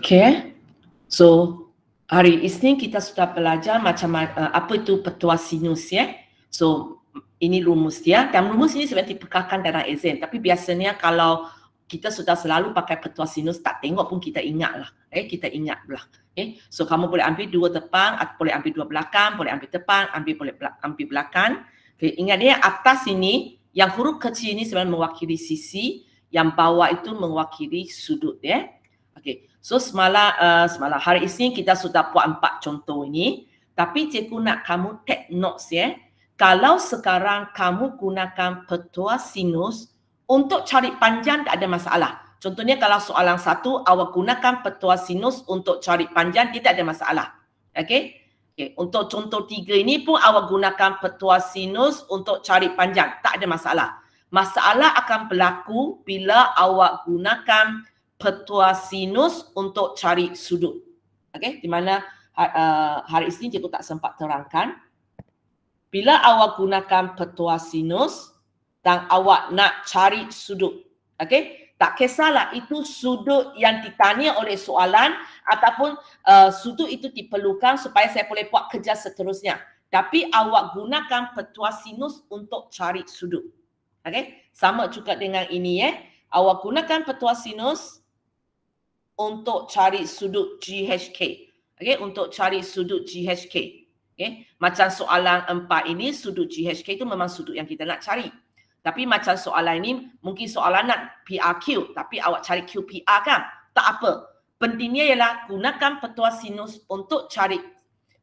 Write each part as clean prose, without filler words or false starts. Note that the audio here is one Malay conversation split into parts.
Okay. So hari ini kita sudah belajar macam apa itu petua sinus ya. So ini rumus dia. Dan rumus ini sebenarnya dipekarkan dalam exam. Tapi biasanya kalau kita sudah selalu pakai petua sinus, tak tengok pun kita ingat lah. Kita ingat lah. So kamu boleh ambil dua depan, boleh ambil dua belakang, boleh ambil depan, boleh ambil belakang. Ingat dia atas ini, yang huruf kecil ini sebenarnya mewakili sisi, yang bawah itu mewakili sudut ya. So semalam hari ini kita sudah buat 4 contoh ini. Tapi cikgu nak kamu take notes ya. Kalau sekarang kamu gunakan petua sinus untuk cari panjang tak ada masalah. Contohnya kalau soalan 1 awak gunakan petua sinus untuk cari panjang tidak ada masalah. Okey. Untuk contoh 3 ini pun awak gunakan petua sinus untuk cari panjang tak ada masalah. Masalah akan berlaku bila awak gunakan petua sinus untuk cari sudut. Okey, di mana hari ini cikgu tak sempat terangkan. Bila awak gunakan petua sinus dan awak nak cari sudut. Okey, tak kisahlah itu sudut yang ditanya oleh soalan ataupun sudut itu diperlukan supaya saya boleh buat kerja seterusnya. Tapi awak gunakan petua sinus untuk cari sudut. Okey, sama juga dengan ini ya. Awak gunakan petua sinus untuk cari sudut GHK. Okey, untuk cari sudut GHK. Okey, macam soalan 4 ini sudut GHK itu memang sudut yang kita nak cari. Tapi macam soalan ini mungkin soalan nak PRQ tapi awak cari QPR kan? Tak apa. Pentingnya ialah gunakan petua sinus untuk cari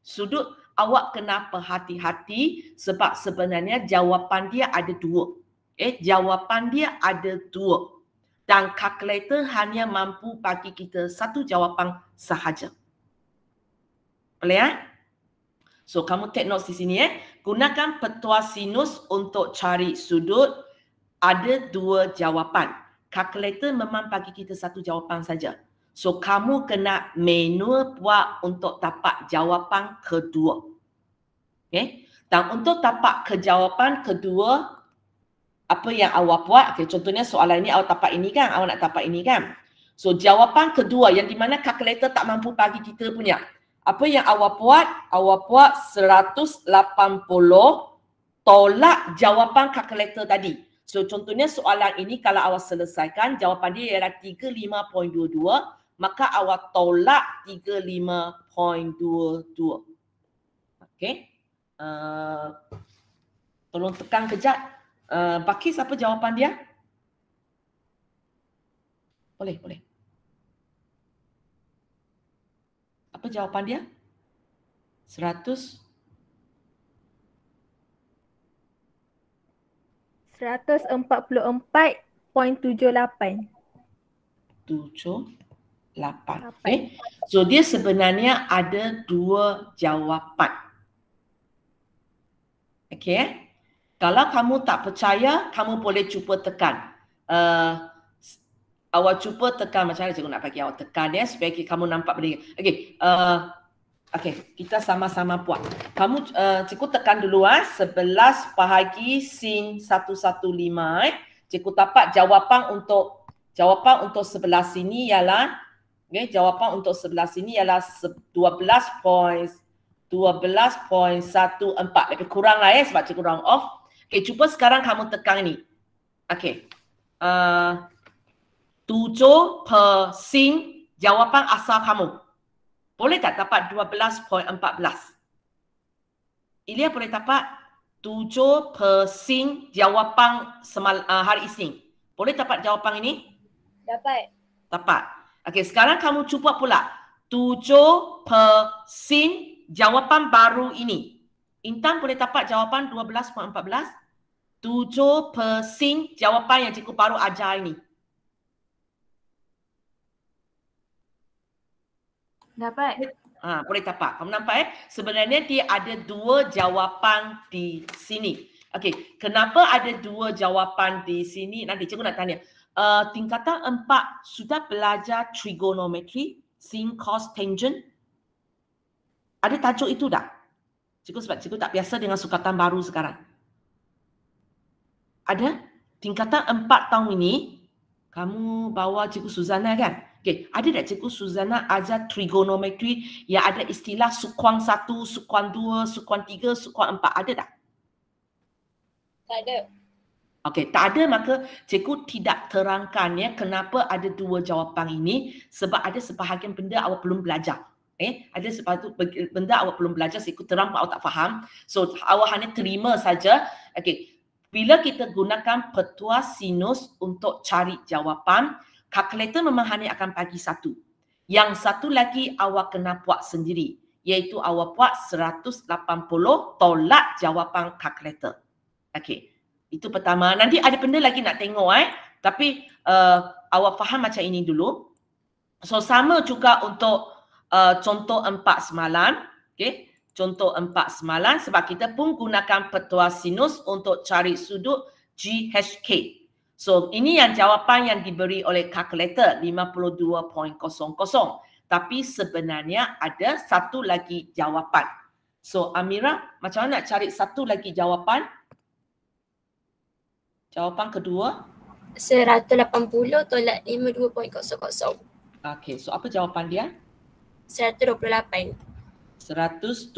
sudut. Awak kena berhati-hati sebab sebenarnya jawapan dia ada 2. Jawapan dia ada 2. Dan kalkulator hanya mampu bagi kita 1 jawapan sahaja. Boleh ya? So kamu take notes di sini ya. Gunakan petua sinus untuk cari sudut. Ada 2 jawapan. Kalkulator memang bagi kita 1 jawapan saja. So kamu kena manual buat untuk dapat jawapan kedua. Okay? Dan untuk dapat jawapan kedua, apa yang awak buat, contohnya soalan ini awak dapat ini kan, awak nak dapat ini kan. So jawapan kedua yang di mana kalkulator tak mampu bagi kita punya. Apa yang awak buat 180 tolak jawapan kalkulator tadi. So contohnya soalan ini kalau awak selesaikan, jawapan dia ialah 35.22, maka awak tolak 35.22. Okey. Tolong tekan kejap. Bakis apa jawapan dia? Boleh. Apa jawapan dia? 144.78. So dia sebenarnya ada 2 jawapan. Okey. Kalau kamu tak percaya, kamu boleh cuba tekan. Awak cuba tekan macam mana cikgu nak bagi awak tekan ya supaya kamu nampak benda. Okey, kita sama-sama buat. Kamu cikgu tekan dulu 11 bahagi sin 115. Cikgu dapat jawapan untuk sebelah sini ialah jawapan untuk sebelah sini ialah 12.14. Lebih kurang lah ya sebab cikgu round off. Okey, cuba sekarang kamu tekan ini. Okey. 7 per sin jawapan asal kamu. Boleh tak dapat 12.14? Ilya boleh dapat 7 per sin jawapan hari ini. Boleh dapat jawapan ini? Dapat. Okey, sekarang kamu cuba pula 7 per sin jawapan baru ini. Intan boleh dapat jawapan 12.14? 7 per sin jawapan yang cikgu baru ajar ini. Dapat. Boleh dapat. Kamu nampak sebenarnya dia ada 2 jawapan di sini. Okey, kenapa ada 2 jawapan di sini? Nanti cikgu nak tanya. Tingkatan 4 sudah belajar trigonometry, sin, cos, tangent? Ada tajuk itu tak? Sebab cikgu tak biasa dengan sukatan baru sekarang. Ada? Tingkatan 4 tahun ini, kamu bawa cikgu Suzana kan? Okey, ada tak Cikgu Suzana ajar trigonometri yang ada istilah sukuan 1, sukuan 2, sukuan 3, sukuan 4? Ada tak? Tak ada. Okey, tak ada maka cikgu tidak terangkan ya kenapa ada dua jawapan ini, sebab ada sebahagian benda awak belum belajar. Ada sesuatu benda awak belum belajar, cikgu terang awak tak faham. So awak hanya terima saja. Okey, bila kita gunakan petua sinus untuk cari jawapan, kalkulator memang hanya akan bagi satu. Yang satu lagi awak kena buat sendiri, iaitu awak buat 180 tolak jawapan kalkulator. Okey. Itu pertama. Nanti ada benda lagi nak tengok tapi awak faham macam ini dulu. So sama juga untuk contoh 4 semalam. Okey. Contoh 4 semalam sebab kita pun gunakan petua sinus untuk cari sudut GHK. So ini yang jawapan yang diberi oleh kalkulator 52.00. Tapi sebenarnya ada satu lagi jawapan. So Amira, macam mana nak cari satu lagi jawapan? Jawapan kedua? 180 tolak 52.00. Okey, so apa jawapan dia? 128. 128.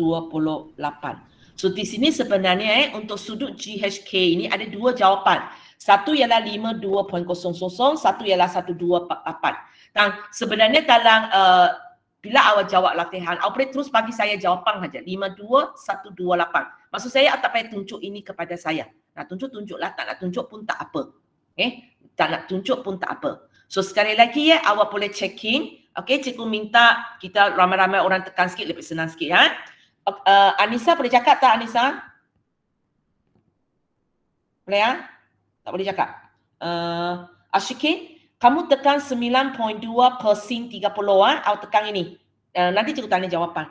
So di sini sebenarnya untuk sudut GHK ini ada dua jawapan. Satu ialah 52.00, satu ialah 128. Dan sebenarnya dalam bila awak jawab latihan, awak boleh terus bagi saya jawapan saja. 52128. Maksud saya awak tak payah tunjuk ini kepada saya. Nak tunjuk-tunjuklah, tak nak tunjuk pun tak apa. Tak nak tunjuk pun tak apa. So sekali lagi awak boleh checking. Okey, cikgu minta kita ramai-ramai orang tekan sikit, lebih senang sikit Anissa boleh cakap tak Anissa? Boleh tak boleh cakap. Ashikin, kamu tekan 9.2 per sin 30 awak tekan ini. Nanti cikgu tanya jawapan.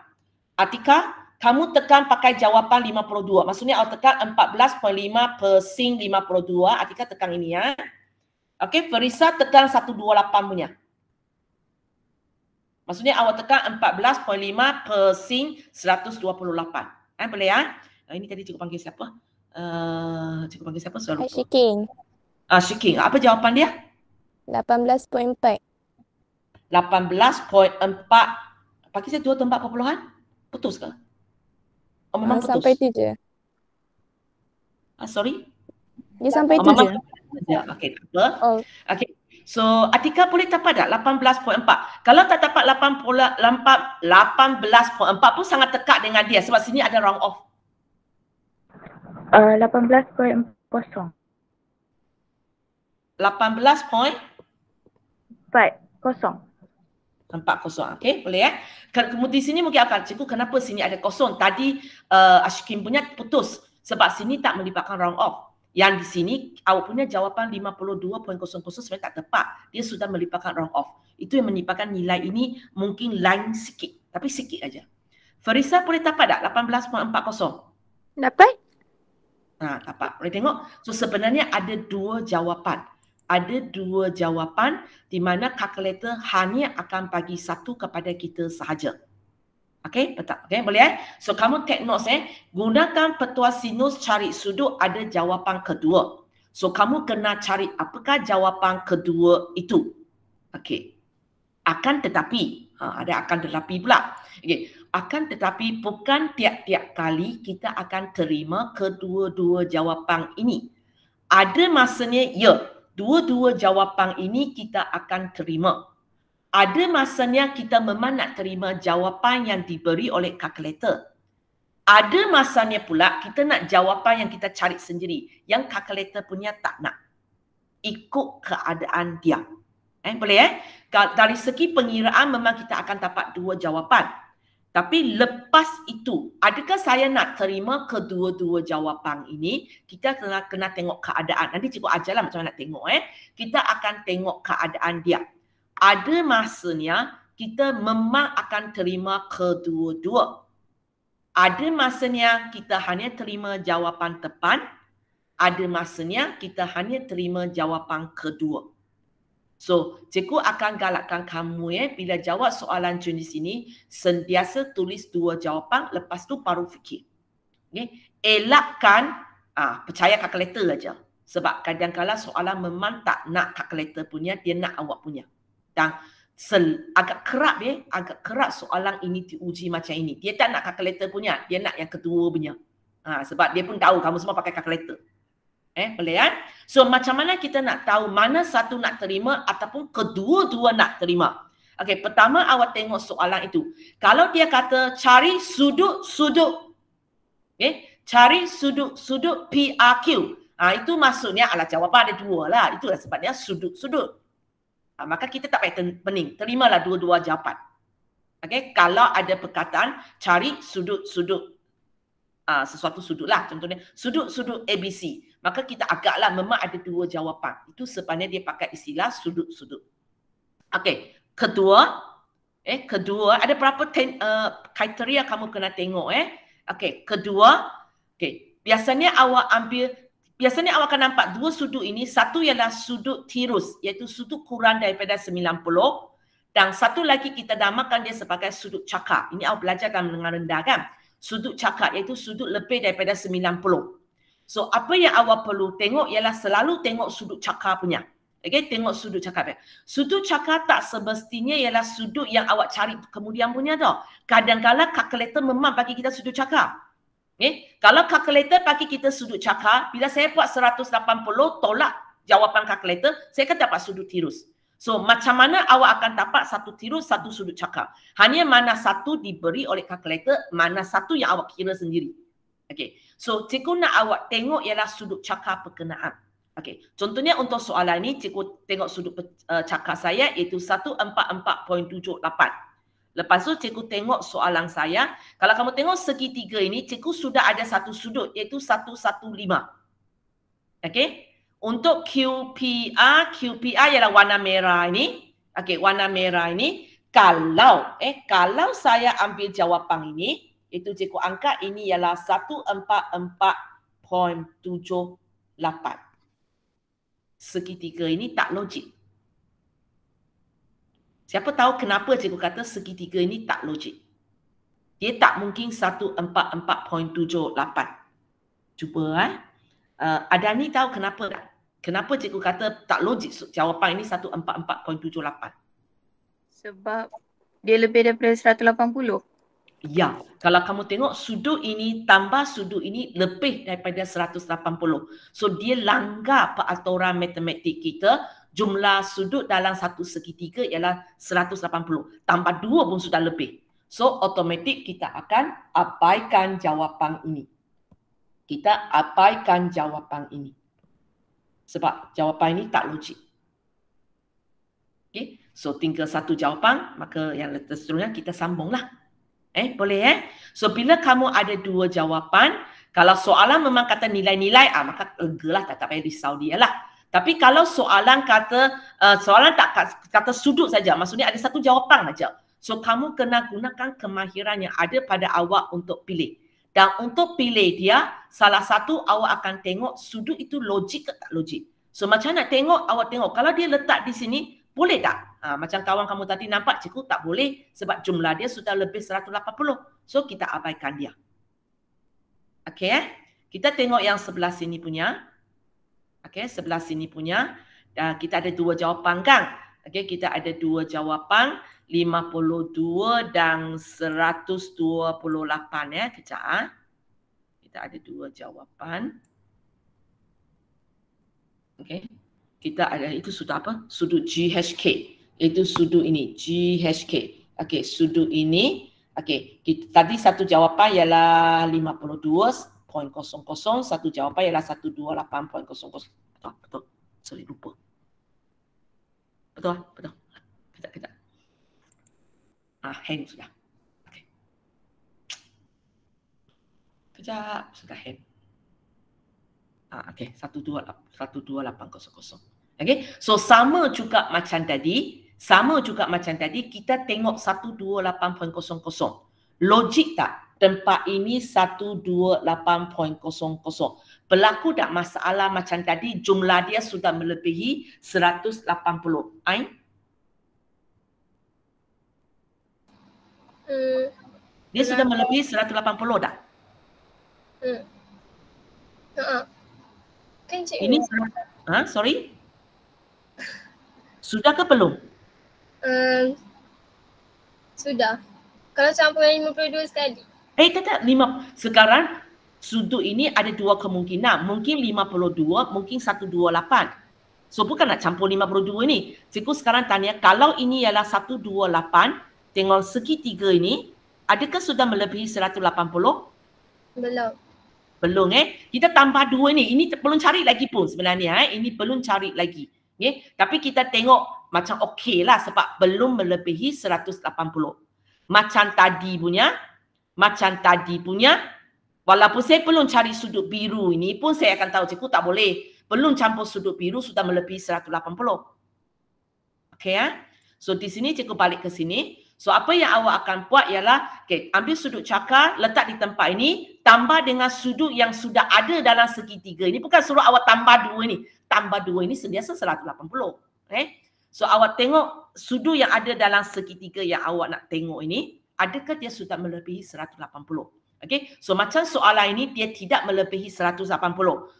Atika, kamu tekan pakai jawapan 52. Maksudnya awak tekan 14.5 per sin 52. Atika tekan ini Okey, Farisa tekan 128 punya. Maksudnya awak tekan 14.5 per sin 128. Boleh ini tadi cikgu panggil siapa? Cikgu panggil siapa? Shiking. Shiking. Apa jawapan dia? 18.4. 18.4. Bagi saya 2 atau 4 perpuluhan? Putus ke? Oh, memang putus. Sampai 7. Sorry? Dia sampai 7. Okey, okey. So, Atika boleh dapat tak 18.4? Kalau tak dapat 18.4 pun sangat dekat dengan dia sebab sini ada round off. 18.40. 18.40. 40. Okey, boleh Kemudian di sini mungkin akan cikgu kenapa sini ada kosong. Tadi Ashkin punya putus sebab sini tak melibatkan round off. Yang di sini awak punya jawapan 52.00 sebenarnya tak tepat. Dia sudah melibatkan round off. Itu yang menyebabkan nilai ini mungkin lain sikit. Tapi sikit aja. Farisa boleh dapat tak 18.40? Dapat? Dapat. Boleh tengok. So sebenarnya ada dua jawapan. Ada dua jawapan di mana kalkulator hanya akan bagi satu kepada kita sahaja. Okey, betul. Okey, boleh So kamu take notes gunakan petua sinus cari sudut, ada jawapan kedua. So kamu kena cari apakah jawapan kedua itu. Okey. Akan tetapi, ada akan tetapi pula. Okey, akan tetapi bukan tiap-tiap kali kita akan terima kedua-dua jawapan ini. Ada masanya dua-dua jawapan ini kita akan terima. Ada masanya kita memang nak terima jawapan yang diberi oleh kalkulator. Ada masanya pula kita nak jawapan yang kita cari sendiri. Yang kalkulator punya tak nak. Ikut keadaan dia. Boleh Dari segi pengiraan memang kita akan dapat dua jawapan. Tapi lepas itu, adakah saya nak terima kedua-dua jawapan ini? Kita kena tengok keadaan. Nanti cikgu ajarlah macam mana nak tengok. Kita akan tengok keadaan dia. Ada masanya kita memang akan terima kedua-dua. Ada masanya kita hanya terima jawapan depan. Ada masanya kita hanya terima jawapan kedua. So, cikgu akan galakkan kamu bila jawab soalan jenis ini, sentiasa tulis dua jawapan, lepas tu baru fikir. Elakkan percaya kalkulator aja. Sebab kadang-kadang soalan memang tak nak kalkulator punya, dia nak awak punya. Dan agak kerap agak kerap soalan ini diuji macam ini. Dia tak nak kalkulator punya, dia nak yang kedua punya. Sebab dia pun tahu kamu semua pakai kalkulator. Boleh kan? So macam mana kita nak tahu mana satu nak terima ataupun kedua-dua nak terima? Okey, pertama awak tengok soalan itu. Kalau dia kata cari sudut-sudut, cari sudut-sudut PRQ. Itu maksudnya jawapan ada dua lah. Itulah sebabnya sudut-sudut. Maka kita tak payah pening. Terimalah dua-dua jawapan. Okey, kalau ada perkataan cari sudut-sudut sesuatu sudut lah, contohnya sudut-sudut ABC, maka kita agaklah memang ada dua jawapan. Itu sebabnya dia pakai istilah sudut-sudut. Okey, kedua ada berapa kriteria kamu kena tengok Okey, kedua, biasanya awak akan nampak dua sudut ini. Satu ialah sudut tirus, iaitu sudut kurang daripada 90, dan satu lagi kita namakan dia sebagai sudut cakar. Ini awak belajar dalam menengah rendah kan? Sudut cakar iaitu sudut lebih daripada 90. So apa yang awak perlu tengok ialah selalu tengok sudut cakar punya. Okey, tengok sudut cakar. Sudut cakar tak semestinya ialah sudut yang awak cari kemudian punya tau. Kadang-kadang kalkulator memang bagi kita sudut cakar. Kalau kalkulator bagi kita sudut cakar, bila saya buat 180 tolak jawapan kalkulator, saya akan dapat sudut tirus. So macam mana awak akan dapat satu tirus, satu sudut cakar? Hanya mana satu diberi oleh kalkulator, mana satu yang awak kira sendiri. Okey. So cikgu nak awak tengok ialah sudut cakar perkenaan. Okey. Contohnya untuk soalan ini, cikgu tengok sudut cakar saya iaitu 144.78. Lepas tu cikgu tengok soalan saya. Kalau kamu tengok segitiga ini, cikgu sudah ada satu sudut iaitu 115. Okey. Untuk QPR ialah warna merah ini. Okey, warna merah ini. Kalau saya ambil jawapan ini, itu cikgu angkat ini ialah 144.78. Segitiga ini tak logik. Siapa tahu kenapa cikgu kata segitiga ini tak logik? Dia tak mungkin 144.78. Cuba Adani tahu kenapa tak? Kenapa cikgu kata tak logik jawapan ini 144.78? Sebab dia lebih daripada 180. Ya, kalau kamu tengok sudut ini tambah sudut ini lebih daripada 180. So dia langgar peraturan matematik kita. Jumlah sudut dalam satu segitiga ialah 180. Tambah 2 pun sudah lebih. So automatik kita akan abaikan jawapan ini. Kita abaikan jawapan ini. Sebab jawapan ini tak logik. Okay. So tinggal satu jawapan, maka yang seterusnya kita sambunglah. Boleh So bila kamu ada dua jawapan, kalau soalan memang kata nilai-nilai, maka legalah, tak payah risau dia lah. Tapi kalau soalan kata tak kata sudut saja, maksudnya ada satu jawapan saja. So kamu kena gunakan kemahiran yang ada pada awak untuk pilih. Dan untuk pilih dia, salah satu awak akan tengok sudut itu logik ke tak logik. So macam nak tengok, awak tengok. Kalau dia letak di sini, boleh tak? Macam kawan kamu tadi nampak, cikgu tak boleh sebab jumlah dia sudah lebih 180. So kita abaikan dia. Okey Kita tengok yang sebelah sini punya. Okey, sebelah sini punya. Kita ada dua jawapan kan? Okey, kita ada dua jawapan. 52 dan 128 Kejap Kita ada dua jawapan. Okey. Kita ada itu sudut apa? Sudut GHK. Itu sudut ini GHK. Okey, sudut ini. Okey, tadi satu jawapan ialah 52.00, satu jawapan ialah 128.00. Betul. Sorry, lupa. Betul. Kejap. Hand sudah. Okay. Kejap, sudah hand. Okey, 128.00. Okey, so sama juga macam tadi, kita tengok 128.00. Logik tak? Tempat ini 128.00. Berlaku tak masalah macam tadi, jumlah dia sudah melebihi 180. Dia sudah melebihi 180 dah. Ini sorry? Sudah ke belum? Sudah. Kalau campur yang 52 sekali. Tak. Sekarang sudut ini ada dua kemungkinan. Mungkin 52, mungkin 128. So bukan nak campur 52 ni. Cikgu sekarang tanya, kalau ini ialah 128, tengok segitiga ini, adakah sudah melebihi 180? Belum. Belum Kita tambah 2 ni. Ini belum cari lagi pun sebenarnya Ini belum cari lagi. Tapi kita tengok macam okey lah sebab belum melebihi 180. Macam tadi punya, walaupun saya belum cari sudut biru ini pun saya akan tahu cikgu tak boleh. Belum campur sudut biru sudah melebihi 180. Okey So di sini cikgu balik ke sini. So apa yang awak akan buat ialah ambil sudut cakar, letak di tempat ini, tambah dengan sudut yang sudah ada dalam segitiga ini. Bukan suruh awak tambah 2 ni. Tambah 2 ini sentiasa 180. So awak tengok sudut yang ada dalam segitiga yang awak nak tengok ini, adakah dia sudah melebihi 180? So macam soalan ini dia tidak melebihi 180.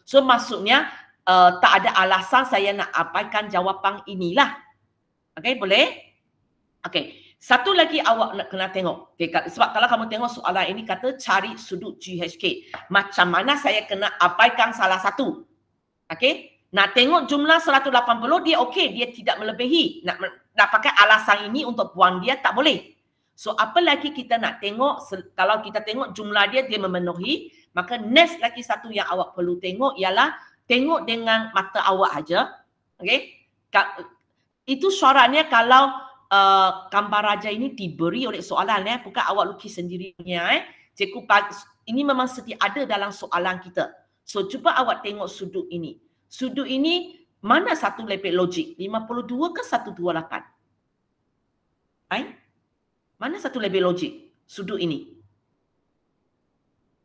So maksudnya tak ada alasan saya nak abaikan jawapan inilah. Boleh? Satu lagi awak nak kena tengok. Sebab kalau kamu tengok soalan ini kata cari sudut GHK. Macam mana saya kena abaikan salah satu? Nak tengok jumlah 180 dia dia tidak melebihi. Nak pakai alasan ini untuk buang dia tak boleh. So apa lagi kita nak tengok, kalau kita tengok jumlah dia memenuhi, maka next lagi satu yang awak perlu tengok ialah tengok dengan mata awak aja. Itu syaratnya kalau gambar raja ini diberi oleh soalan bukan awak lukis sendirinya. Cikgu ini memang sedia ada dalam soalan kita. So cuba awak tengok sudut ini. Sudut ini mana satu lebih logik? 52 ke 128? Mana satu lebih logik? Sudut ini.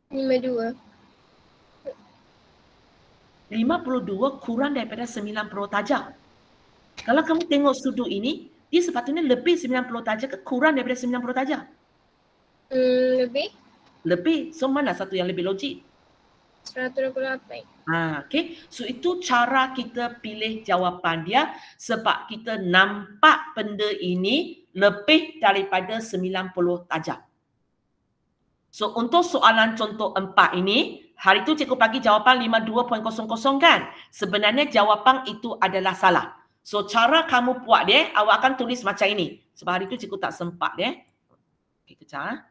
52. 52 kurang daripada 90 darjah. Kalau kamu tengok sudut ini, dia sepatutnya lebih 90 darjah ke kurang daripada 90 darjah? Lebih. Lebih. So mana satu yang lebih logik? 128. So itu cara kita pilih jawapan dia sebab kita nampak benda ini lebih daripada 90 darjah. So untuk soalan contoh 4 ini, hari itu cikgu bagi jawapan 52.00 kan? Sebenarnya jawapan itu adalah salah. So cara kamu buat dia, awak akan tulis macam ini. Sebab hari itu cikgu tak sempat dia. Kejap.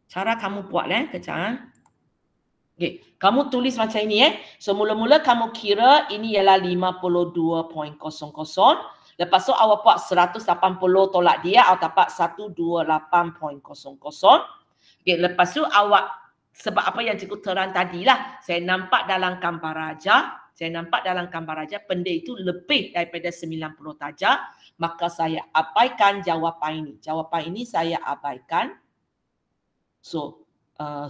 Cara kamu buat kejap. Kamu tulis macam ini So mula-mula kamu kira ini ialah 52.00. Lepas tu awak buat 180 tolak dia, awak dapat 128.00. Lepas tu awak, sebab apa yang cikgu terang tadilah, saya nampak dalam gambar raja, benda itu lebih daripada 90 darjah, maka saya abaikan jawapan ini. Jawapan ini saya abaikan. So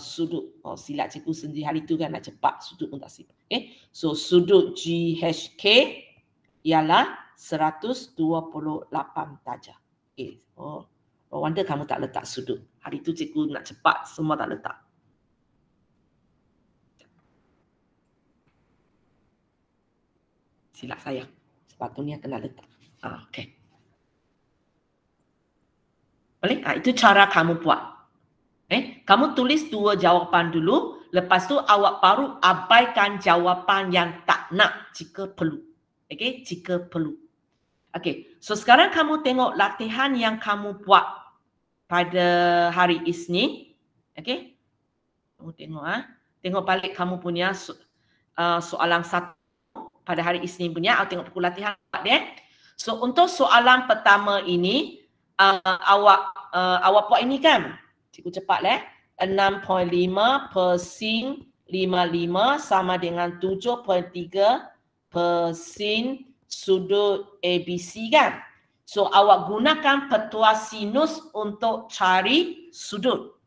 sudut, silap cikgu sendiri hari tu kan nak cepat, sudut pun tak silap. So sudut GHK ialah 128 darjah. Wonder kamu tak letak sudut. Hari tu cikgu nak cepat, semua tak letak. Silap saya. Sepatutnya kena letak. Boleh? Itu cara kamu buat. Kamu tulis 2 jawapan dulu, lepas tu awak baru abaikan jawapan yang tak nak jika perlu. Jika perlu. So sekarang kamu tengok latihan yang kamu buat pada hari Isnin. Kamu tengok tengok balik kamu punya soalan 1 pada hari Isnin punya, awak tengok buku latihan dia. So untuk soalan pertama ini, awak buat ini kan? Cikgu cepat 6.5 per sin 55 sama dengan 7.3 per sin sudut ABC kan? So awak gunakan petua sinus untuk cari sudut.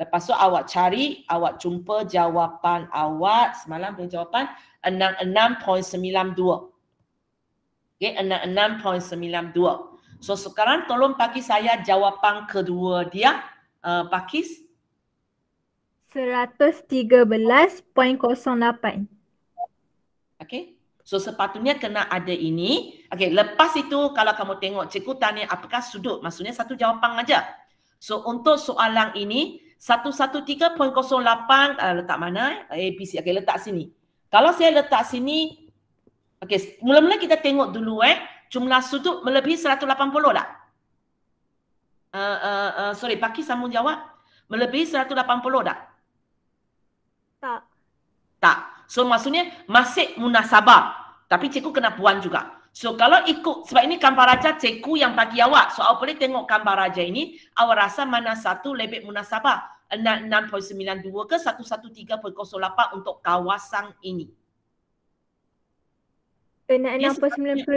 Lepas tu awak cari, awak jumpa jawapan awak, semalam punya jawapan 66.92. 66.92. So sekarang tolong bagi saya jawapan kedua dia. Pakis? 113.08. So sepatutnya kena ada ini. Okey, lepas itu kalau kamu tengok cikgu tanya apakah sudut, maksudnya satu jawapan aja. So untuk soalan ini 113.08 letak mana? ABC. Okey, letak sini. Kalau saya letak sini, okey, mula-mula kita tengok dulu jumlah sudut melebihi 180 tak? Sorry, Paki sambung jawab. Melebihi 180 tak? Tak. Tak. So maksudnya masih munasabah. Tapi cikgu kena puan juga. So kalau ikut, sebab ini gambar raja cikgu yang bagi awak. So awak boleh tengok gambar raja ini. Awak rasa mana satu lebih munasabah? 6.92 ke 113.08 untuk kawasan ini? 6.92.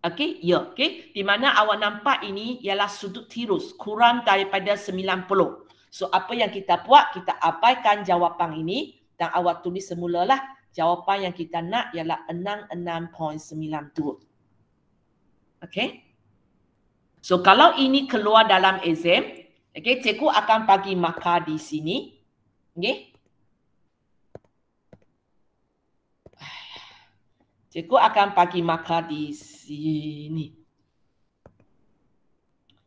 Okey, ya, okey. Di mana awak nampak ini ialah sudut tirus kurang daripada 90. So apa yang kita buat, kita abaikan jawapan ini dan awak tulis semulalah jawapan yang kita nak ialah 66.92. Okey. So kalau ini keluar dalam exam, okey, cikgu akan bagi markah di sini. Okey. Cikgu akan bagi markah di sini.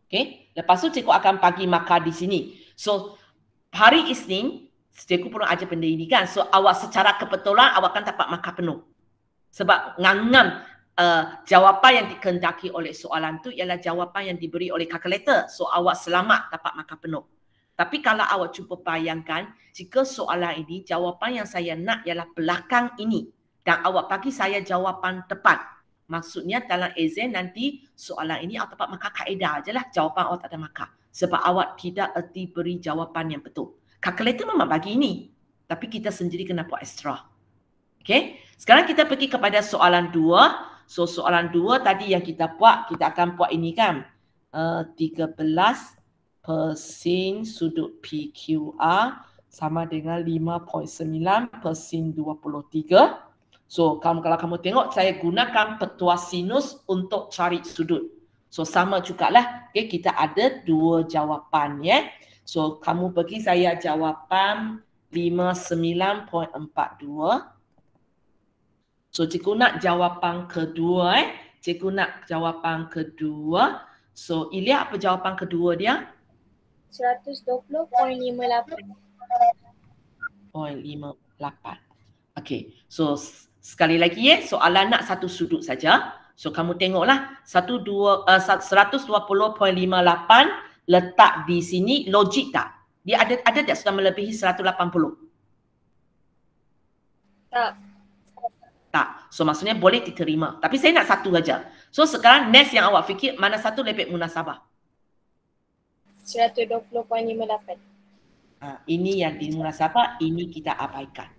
Okey, lepas tu cikgu akan bagi markah di sini. So, hari Isnin, cikgu perlu ajar benda ini kan. So, awak secara kebetulan awak akan dapat markah penuh. Sebab ngangam jawapan yang dikehendaki oleh soalan tu ialah jawapan yang diberi oleh kalkulator. So, awak selamat dapat markah penuh. Tapi kalau awak cuba bayangkan, jika soalan ini jawapan yang saya nak ialah belakang ini. Dan awak bagi saya jawapan tepat. Maksudnya dalam exam nanti soalan ini awak dapat markah kaedah je lah. Jawapan awak tak ada markah. Sebab awak tidak erti beri jawapan yang betul. Kalkulator memang bagi ini. Tapi kita sendiri kena buat extra. Okay. Sekarang kita pergi kepada soalan 2. So soalan 2 tadi yang kita buat, kita akan buat ini kan. 13% sudut PQR sama dengan 5.9% 23. So kalau kamu tengok saya gunakan petua sinus untuk cari sudut. So sama jugalah. Okay, kita ada dua jawapan ya. So kamu bagi saya jawapan 59.42. So cikgu nak jawapan kedua Cikgu nak jawapan kedua. So Ilya apa jawapan kedua dia? 120.58. 0.58. Okay. So sekali lagi soalan nak satu sudut saja. So kamu tengoklah 120.58 letak di sini logik tak? Dia ada tak sudah melebihi 180? Tak. Tak. So maksudnya boleh diterima. Tapi saya nak satu saja. So sekarang next yang awak fikir mana satu lebih munasabah? 120.58. Ini yang dimunasabah, ini kita abaikan.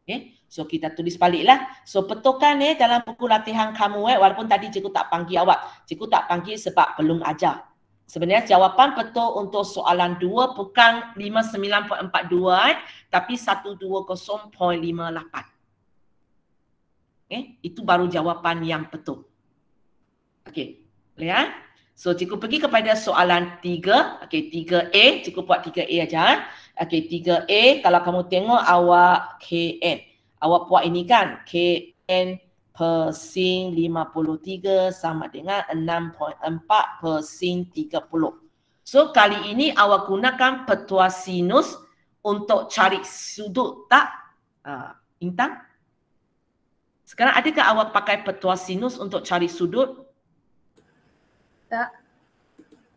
Okay. So kita tulis baliklah. So betulkan dalam buku latihan kamu walaupun tadi cikgu tak panggil awak. Cikgu tak panggil sebab belum ajar. Sebenarnya jawapan betul untuk soalan 2 bukan 59.42 tapi 120.58. Okay. Itu baru jawapan yang betul. Okey. Lihat. So cikgu pergi kepada soalan 3. Okey, 3A. Cikgu buat 3A aja. Okey, 3A kalau kamu tengok awak KN. Awak buat ini kan, KN per sin 53 sama dengan 6.4 per sin 30. So kali ini awak gunakan petua sinus untuk cari sudut tak? Intan? Sekarang adakah awak pakai petua sinus untuk cari sudut? Tak.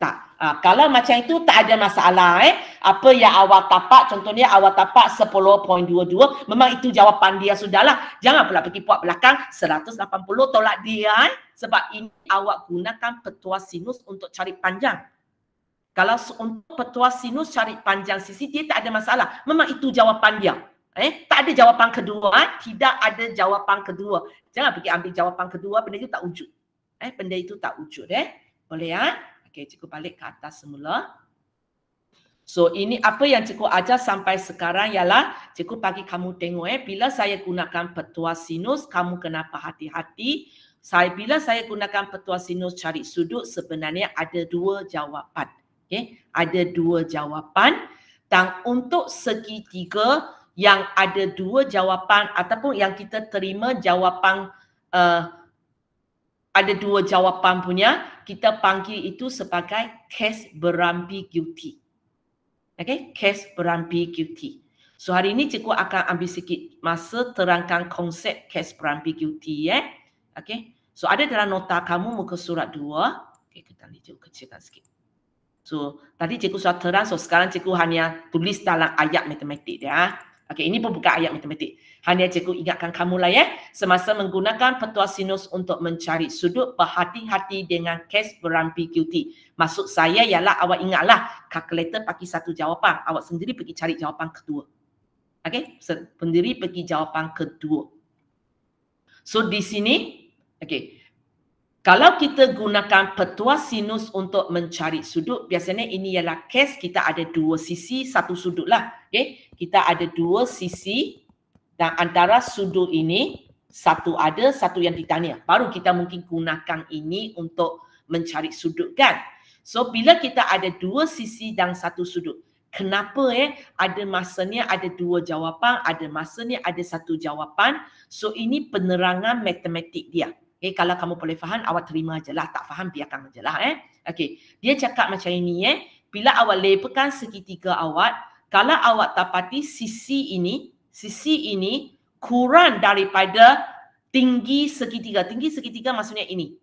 Tak. Kalau macam itu tak ada masalah. Apa yang awak tapak, contohnya awak tapak 10.22, memang itu jawapan dia sudahlah. Jangan pula pergi buat belakang 180 tolak dia. Sebab ini awak gunakan petua sinus untuk cari panjang. Kalau untuk petua sinus cari panjang sisi, dia tak ada masalah. Memang itu jawapan dia. Tak ada jawapan kedua. Tidak ada jawapan kedua. Jangan pergi ambil jawapan kedua, benda itu tak wujud. Benda itu tak wujud. Boleh Okey, cikgu balik ke atas semula. So ini apa yang cikgu ajar sampai sekarang ialah cikgu bagi kamu tengok bila saya gunakan petua sinus kamu kenapa hati-hati. Bila saya gunakan petua sinus cari sudut sebenarnya ada dua jawapan. Okey, ada dua jawapan dan untuk segitiga yang ada dua jawapan ataupun yang kita terima jawapan ada dua jawapan punya, kita panggil itu sebagai kes berambiguity. Okay, kes berambiguity. So hari ini cikgu akan ambil sikit masa terangkan konsep kes berambiguity Okay. So ada dalam nota kamu muka surat 2. Okay, kita lihat cikgu kecilkan sikit. So tadi cikgu sudah terang, so sekarang cikgu hanya tulis dalam ayat matematik dia. Okay, ini pun bukan ayat matematik. Hanya cikgu ingatkan kamu lah semasa menggunakan petua sinus untuk mencari sudut, berhati-hati dengan kes berambiguity. Maksud saya ialah awak ingatlah kalkulator bagi satu jawapan, awak sendiri pergi cari jawapan kedua. Okay, sendiri pergi jawapan kedua. So di sini, okay, kalau kita gunakan petua sinus untuk mencari sudut, biasanya ini ialah kes kita ada dua sisi, satu sudut lah. Okay? Kita ada dua sisi dan antara sudut ini, satu ada, satu yang ditanya. Baru kita mungkin gunakan ini untuk mencari sudut kan. So bila kita ada dua sisi dan satu sudut, kenapa ada masanya ada dua jawapan, ada masanya ada satu jawapan. So ini penerangan matematik dia. Okay, kalau kamu boleh faham, awak terima je lah. Tak faham, biarkan je lah. Okay. Dia cakap macam ini. Bila awak labelkan segitiga awak, kalau awak dapati sisi ini kurang daripada tinggi segitiga. Tinggi segitiga maksudnya ini.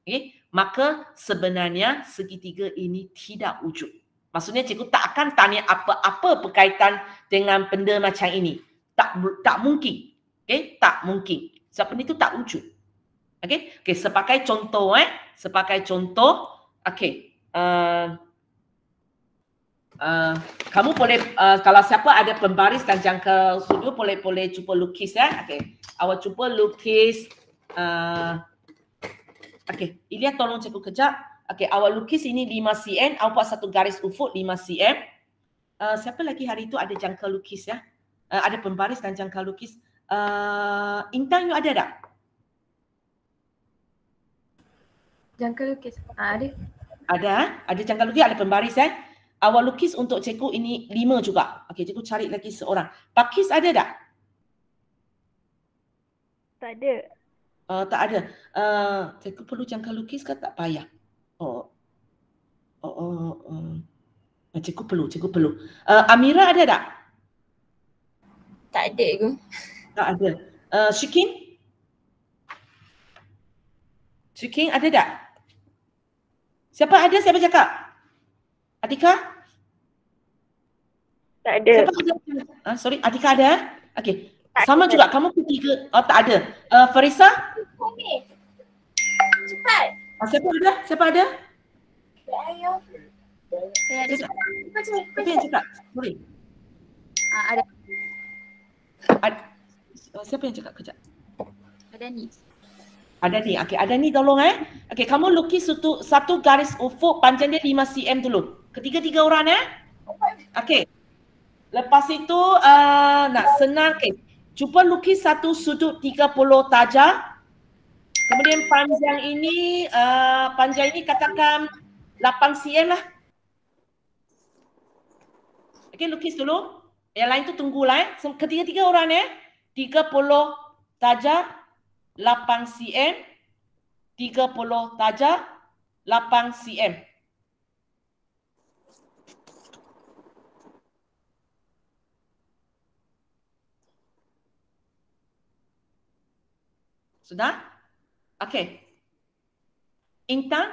Okay. Maka sebenarnya segitiga ini tidak wujud. Maksudnya cikgu tak akan tanya apa-apa berkaitan dengan benda macam ini. Tak mungkin. Okay. Tak mungkin. Sebab benda itu tak wujud. Okay, sebagai contoh okay, kamu boleh kalau siapa ada pembaris dan jangka sudut boleh cuba lukis okay, awak cuba lukis okay, Ilya tolong cikgu kejap. Okay, awak lukis ini 5 cm, awak buat satu garis ufuk 5 cm. Siapa lagi hari itu ada jangka lukis ada pembaris dan jangka lukis. Intan, you ada tak? Jangka lukis. Ada. Ada jangka lukis, ada pembaris Awak lukis untuk cikgu ini 5 juga. Okey, cikgu cari lagi seorang. Pakis ada tak? Tak ada. Tak ada. Cikgu perlu jangka lukis ke tak payah? Cikgu perlu. Amira ada tak? Tak ada ke? Tak ada. Shikin? Shikin ada tak? Siapa ada? Siapa cakap? Adika? Tak ada. Siapa ada? Sorry, Adika ada? Okey. Sama juga kamu ketiga. Tak ada. Farisa? Cepat. Siapa ada? Ayo. Saya ada. Siapa yang cakap? Boleh. Ada. Siapa yang cakap kejap? Ada ni. Ada ni. Okey, ada ni tolong Okey, kamu lukis satu garis ufuk panjang dia 5 cm dulu. Ketiga-tiga orang Okey. Lepas itu nak senang cuba lukis satu sudut 30 darjah. Kemudian panjang ini katakan 8 cm lah. Okey, lukis dulu. Yang lain tu tunggulah Ketiga-tiga orang 30 darjah 8 cm, 30 darjah 8 cm. Sudah? Okey. Intan?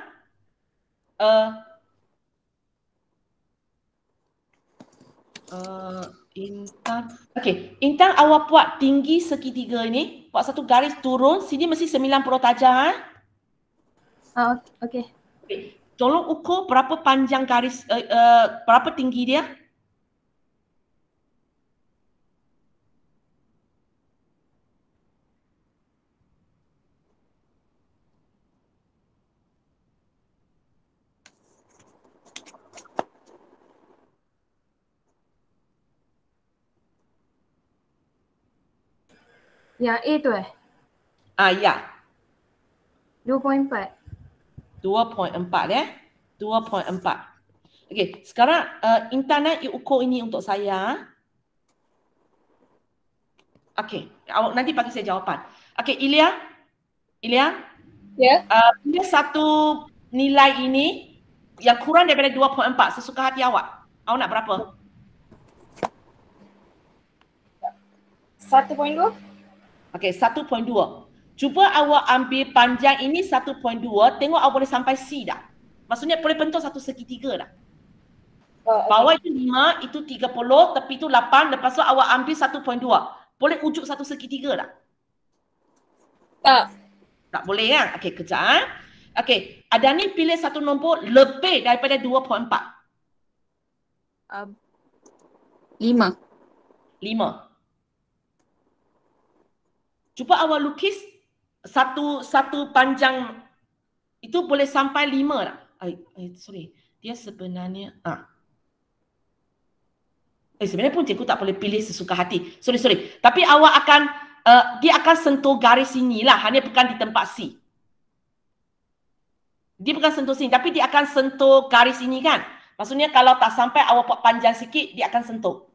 Intan. Okey, Intan awak buat tinggi segitiga ini, buat satu garis turun, sini mesti 90 darjah Okey. Tolong ukur berapa panjang garis berapa tinggi dia? Yang A tu Ya. 2.4. 2.4 2.4. Okey, sekarang Intan you ukur ini untuk saya. Okey, awak nanti bagi saya jawapan. Okey, Ilya. Ya. Bila satu nilai ini yang kurang daripada 2.4 sesuka hati awak. Awak nak berapa? 1.2. Okey, 1.2. Cuba awak ambil panjang ini 1.2, tengok awak boleh sampai C dah. Maksudnya boleh bentuk satu segitiga dah. Bawah itu 5, itu 30, tepi itu 8, lepas tu awak ambil 1.2. Boleh ujuk satu segitiga dah? Tak. Tak boleh kan? Okey, kejap. Okey, Adani pilih satu nombor lebih daripada 2.4. 5. 5. Cuba awak lukis satu panjang itu boleh sampai 5 tak? Sorry. Dia sebenarnya sebenarnya pun cikgu tak boleh pilih sesuka hati. Sorry. Tapi awak akan dia akan sentuh garis sini lah, hanya bukan di tempat C. Dia bukan sentuh sini, tapi dia akan sentuh garis ini kan. Maksudnya kalau tak sampai awak buat panjang sikit, dia akan sentuh.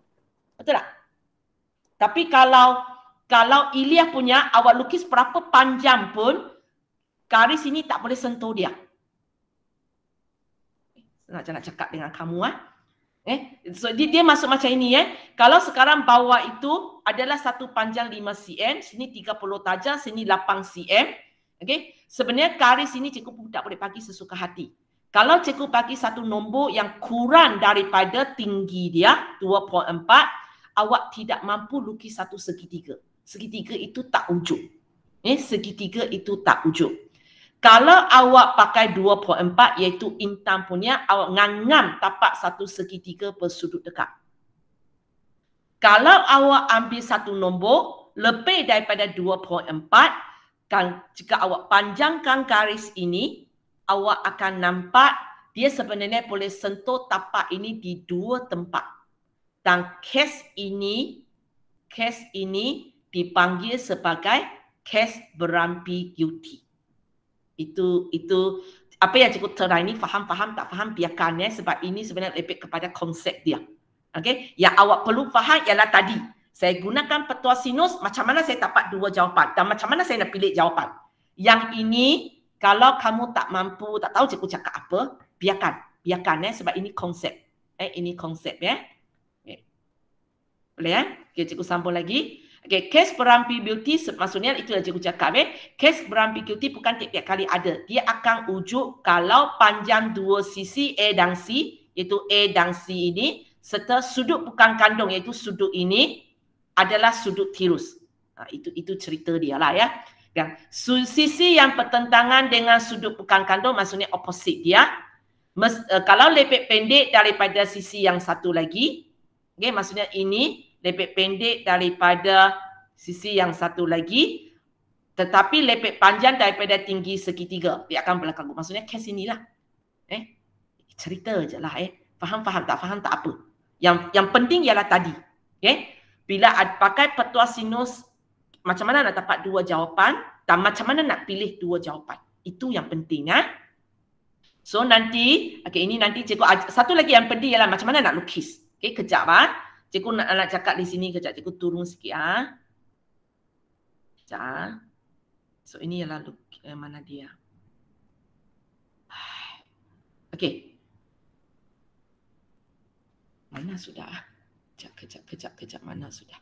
Betul tak? Tapi kalau Ilya punya, awak lukis berapa panjang pun, garis ini tak boleh sentuh dia. Nak cakap dengan kamu So dia masuk macam ini Kalau sekarang bawah itu adalah satu panjang 5 cm, sini 30 darjah, sini 8 cm. Okey, sebenarnya garis ini cikgu tak boleh bagi sesuka hati. Kalau cikgu bagi satu nombor yang kurang daripada tinggi dia 2.4, awak tidak mampu lukis satu segitiga. Segitiga itu tak ujuk. Segitiga itu tak ujuk. Kalau awak pakai 2.4 iaitu Intan punya, awak ngangam tapak satu segitiga bersudut dekat. Kalau awak ambil satu nombor lebih daripada 2.4, kan jika awak panjangkan garis ini, awak akan nampak dia sebenarnya boleh sentuh tapak ini di dua tempat. Dan kes ini dipanggil sebagai kes berampi guilty. Itu apa yang cikgu terang ini, faham tak faham biarkan sebab ini sebenarnya lebih kepada konsep dia. Okey, yang awak perlu faham ialah tadi saya gunakan petua sinus, macam mana saya dapat dua jawapan dan macam mana saya nak pilih jawapan. Yang ini kalau kamu tak mampu, tak tahu cikgu cakap apa, biarkan sebab ini konsep. Ini konsep Okay. Boleh Okay, cikgu sambung lagi. Okay, case berambivality maksudnya itu yang cikgu cakap case berambivality bukan tiap-tiap kali ada. Dia akan ujuk kalau panjang dua sisi A dan C, iaitu A dan C ini, serta sudut bukan kandung iaitu sudut ini adalah sudut tirus. Itu cerita dia lah Kan? Sisi yang bertentangan dengan sudut bukan kandung maksudnya opposite dia. Kalau lebih pendek daripada sisi yang satu lagi, maksudnya ini lebih pendek daripada sisi yang satu lagi, tetapi lebih panjang daripada tinggi segitiga. Dia akan berlaku. Maksudnya kes inilah. Cerita je lah. Faham tak faham tak apa. Yang penting ialah tadi. Bila pakai petua sinus, macam mana nak dapat dua jawapan dan macam mana nak pilih dua jawapan. Itu yang penting. So nanti, ini nanti cikgu, satu lagi yang penting ialah macam mana nak lukis. Kejap cikgu nak cakap di sini kejap. Cikgu turun sikit Kejap. So ini ialah mana dia. Okey. Mana sudah? Kejap mana sudah?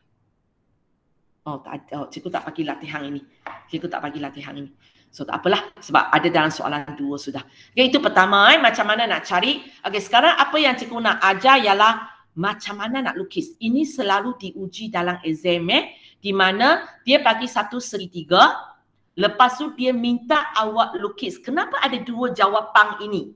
Cikgu tak bagi latihan ini. So tak apalah sebab ada dalam soalan 2 sudah. Itu pertama macam mana nak cari. Sekarang apa yang cikgu nak ajar ialah macam mana nak lukis. Ini selalu diuji dalam exam di mana dia bagi satu segitiga, lepas tu dia minta awak lukis. Kenapa ada dua jawapan ini?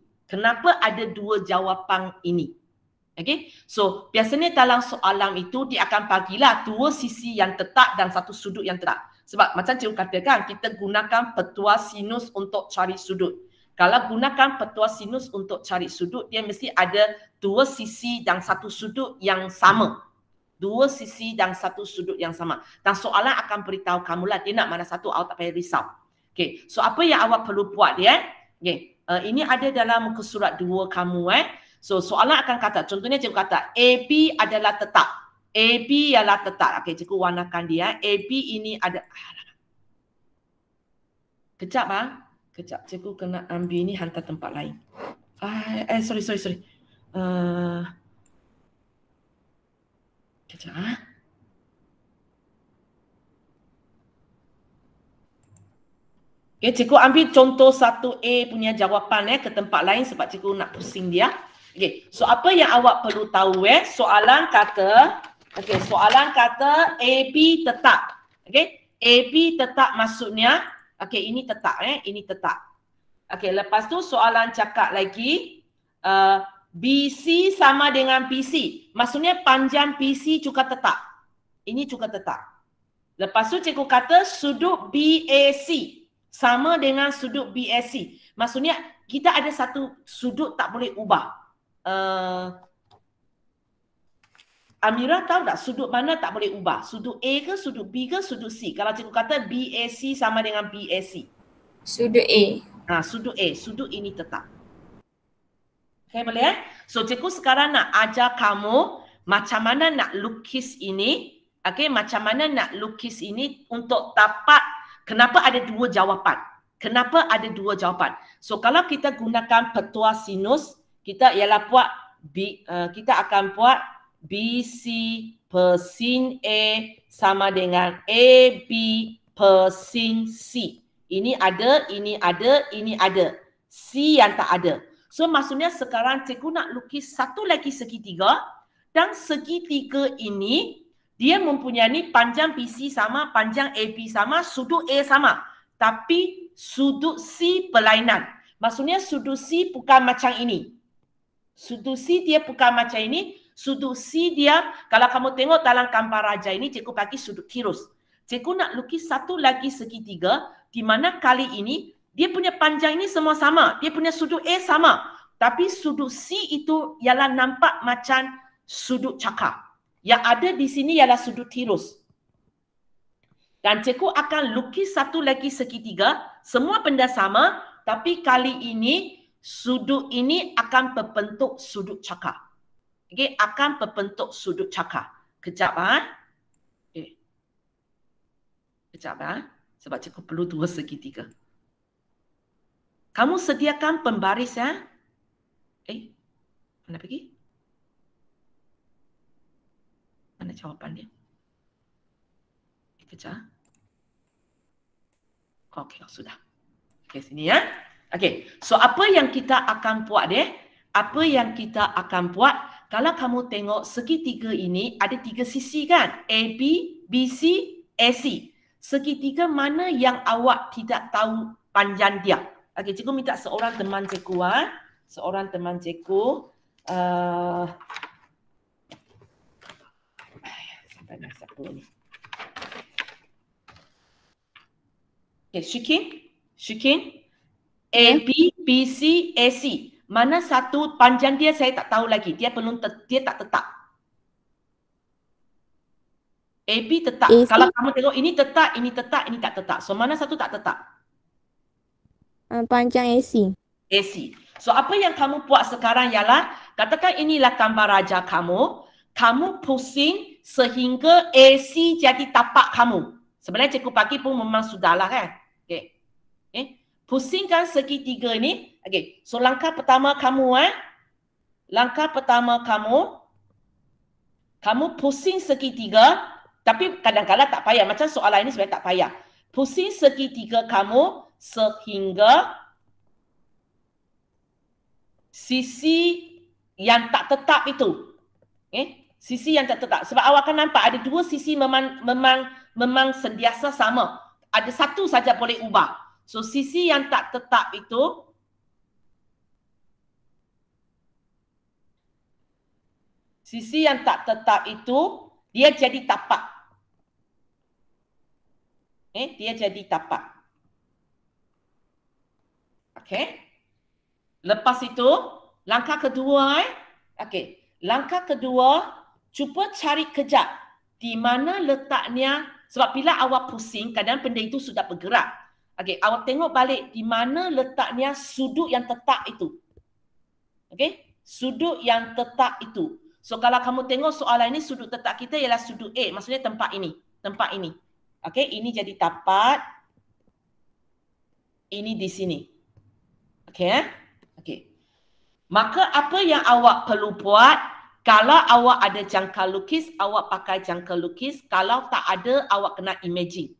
So biasanya dalam soalan itu dia akan bagilah dua sisi yang tetap dan satu sudut yang tetap. Sebab macam cikgu katakan, kita gunakan petua sinus untuk cari sudut. Kalau gunakan petua sinus untuk cari sudut, dia mesti ada dua sisi dan satu sudut yang sama. Dan soalan akan beritahu kamulah dia nak mana satu, awak tak payah risau. So apa yang awak perlu buat ini ada dalam muka surat 2 kamu So soalan akan kata, contohnya cikgu kata AB adalah tetap. AB ialah tetap. Okey, cikgu warnakan dia. AB ini ada. Kejap Kejap, cikgu kena ambil ni hantar tempat lain. Sorry. Kejap Okay, cikgu ambil contoh 1A punya jawapan ke tempat lain sebab cikgu nak pusing dia. Okay, so apa yang awak perlu tahu soalan kata AB tetap. Okay, AB tetap maksudnya ini tetap ini tetap. Okay, lepas tu soalan cakap lagi BC sama dengan PC. Maksudnya panjang PC juga tetap. Ini juga tetap. Lepas tu cikgu kata sudut BAC sama dengan sudut BAC. Maksudnya kita ada satu sudut tak boleh ubah. Amira tahu tak sudut mana tak boleh ubah? Sudut A ke, sudut B ke, sudut C? Kalau cikgu kata BAC sama dengan BAC. Sudut A. Sudut A. Sudut ini tetap. Okay, boleh So cikgu sekarang nak ajar kamu macam mana nak lukis ini. Okay, macam mana nak lukis ini untuk dapat kenapa ada dua jawapan. Kenapa ada dua jawapan? So kalau kita gunakan petua sinus, kita ialah kita akan buat BC per sin A sama dengan AB per sin C. Ini ada, ini ada, ini ada. C yang tak ada. So maksudnya sekarang cikgu nak lukis satu lagi segitiga dan segitiga ini dia mempunyai panjang PC sama, panjang AB sama, sudut A sama. Tapi sudut C berlainan. Maksudnya sudut C bukan macam ini. Sudut C dia bukan macam ini. Sudut C dia, kalau kamu tengok dalam gambar raja ini, cikgu bagi sudut tirus. Cikgu nak lukis satu lagi segitiga, di mana kali ini, dia punya panjang ini semua sama. Dia punya sudut A sama. Tapi sudut C itu ialah nampak macam sudut cakar. Yang ada di sini ialah sudut tirus. Dan cikgu akan lukis satu lagi segitiga, semua benda sama, tapi kali ini, sudut ini akan berbentuk sudut cakar. Okay, akan berbentuk sudut cakar. Kejap Okay. Kejap sebab cikgu perlu dua segitiga. Kamu sediakan pembaris mana pergi? Mana jawapan dia? Kejap. Okey, sudah. Okey, sini Okey, so apa yang kita akan buat Apa yang kita akan buat? Kalau kamu tengok segitiga ini ada tiga sisi kan? AB, BC, AC. Segitiga mana yang awak tidak tahu panjang dia? Okey, cikgu minta seorang teman cikgu Seorang teman cikgu sampai nak siapa ni? Okay, Syikin, AB, BC, AC. Mana satu panjang dia saya tak tahu lagi. Dia tak tetap. AB tetap. AC? Kalau kamu tengok ini tetap, ini tetap, ini tak tetap. So mana satu tak tetap? Panjang AC. AC. So apa yang kamu buat sekarang ialah, katakan inilah gambar raja kamu. Kamu pusing sehingga AC jadi tapak kamu. Sebenarnya cikgu pagi pun memang sudahlah kan. Okay. Pusingkan segitiga ini. Okay. So langkah pertama kamu Langkah pertama kamu pusing segitiga. Tapi kadang-kadang tak payah. Macam soalan ini sebenarnya tak payah. Pusing segitiga kamu sehingga sisi yang tak tetap itu. Sisi yang tak tetap. Sebab awak akan nampak ada dua sisi memang sentiasa sama. Ada satu saja boleh ubah. So sisi yang tak tetap itu dia jadi tapak. Dia jadi tapak. Okey. Lepas itu langkah kedua langkah kedua cuba cari kejap di mana letaknya, sebab bila awak pusing kadang benda itu sudah bergerak. Okey, awak tengok balik di mana letaknya sudut yang tetap itu. Okey, sudut yang tetap itu. So kalau kamu tengok soalan ini, sudut letak kita ialah sudut A. Maksudnya tempat ini. Tempat ini. Okey, ini jadi tapat. Ini di sini. Okey, okey. Maka apa yang awak perlu buat, kalau awak ada jangka lukis, awak pakai jangka lukis. Kalau tak ada, awak kena imaging.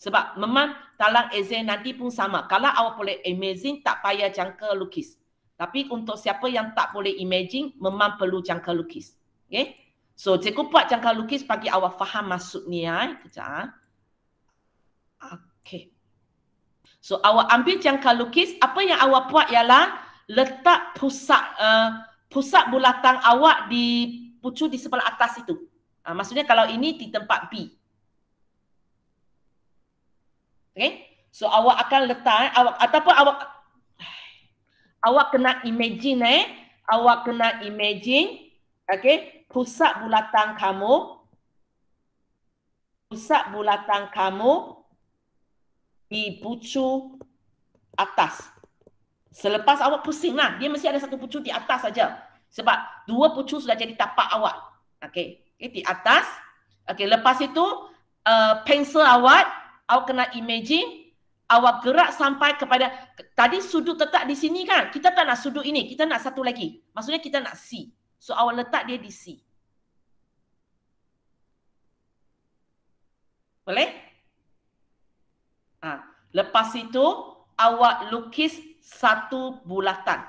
Sebab memang talang exam nanti pun sama. Kalau awak boleh imaging, tak payah jangka lukis. Tapi untuk siapa yang tak boleh imaging, memang perlu jangka lukis. Okay? So, cikgu buat jangka lukis bagi awak faham maksudnya. Kejap. Okay. So, awak ambil jangka lukis. Apa yang awak buat ialah letak pusat bulatan awak di pucu di sebelah atas itu. Maksudnya kalau ini di tempat B. Okay? So, awak akan letak, awak kena imagine, awak kena imagine, okay, pusat bulatan kamu di pucu atas. Selepas awak pusing lah, dia mesti ada satu pucu di atas saja. Sebab dua pucu sudah jadi tapak awak. Okay, di atas. Okay, lepas itu pensel awak kena imagine, awak gerak sampai kepada, tadi sudut letak di sini kan, kita tak nak sudut ini, kita nak satu lagi. Maksudnya kita nak C. So awak letak dia di C. Boleh? Lepas itu awak lukis satu bulatan.